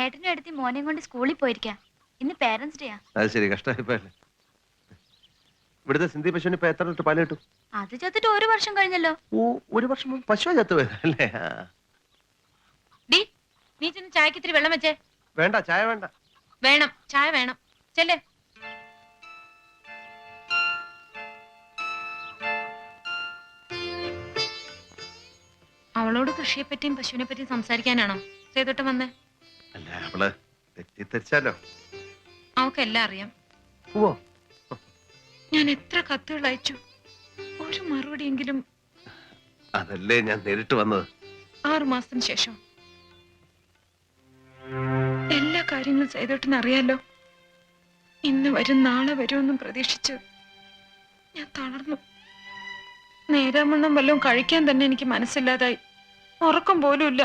ഏട്ടനും എടുത്തി മോനെയും കൊണ്ട് സ്കൂളിൽ പോയിരിക്കാം. ഇന്ന് പേരൻസ് ഡേയാ. അത് ശരി, കഷ്ടമായിപ്പോയല്ലേ. ഇവിടുത്തെ സിന്ധി പശുവിന് ഇപ്പൊ എത്ര ലിറ്റർ പാല് കിട്ടും? അത് ചത്തിട്ട് 1 വർഷം കഴിഞ്ഞല്ലോ. ഓ, 1 വർഷം മുമ്പ് പശു ചത്തുപോയതല്ലേ? ഡി, നീ ചെന്ന് ചായക്ക് ഇത്തിരി വെള്ളം വെച്ചേ. വേണ്ട, ചായ വേണ്ട. വേണം, ചായ വേണം. ചെല്ലേ. അവളോട് കൃഷിയെ പറ്റിയും പശുവിനെ പറ്റിയും സംസാരിക്കാനാണോ സേതോട്ടം വന്നേ? അല്ല, അവള് തെറ്റിദ്ധരിച്ചാലോ? അവക്കെല്ലാം അറിയാം. ഓ, ഞാൻ എത്ര കത്തുകൾ അയച്ചു, ഒരു മറുപടിയെങ്കിലും. അതല്ലേ ഞാൻ നേരിട്ട് വന്നത്. 6 മാസത്തിന് ശേഷം എല്ലാ കാര്യങ്ങളും സേതോട്ടിന് അറിയാലോ. ഇന്ന് വരും നാളെ വരുമെന്നും പ്രതീക്ഷിച്ച് ഞാൻ തളർന്നു. നേരാമണ്ണം വല്ലതും കഴിക്കാൻ തന്നെ എനിക്ക് മനസ്സില്ലാതായി. ഉറക്കം പോലും ഇല്ല.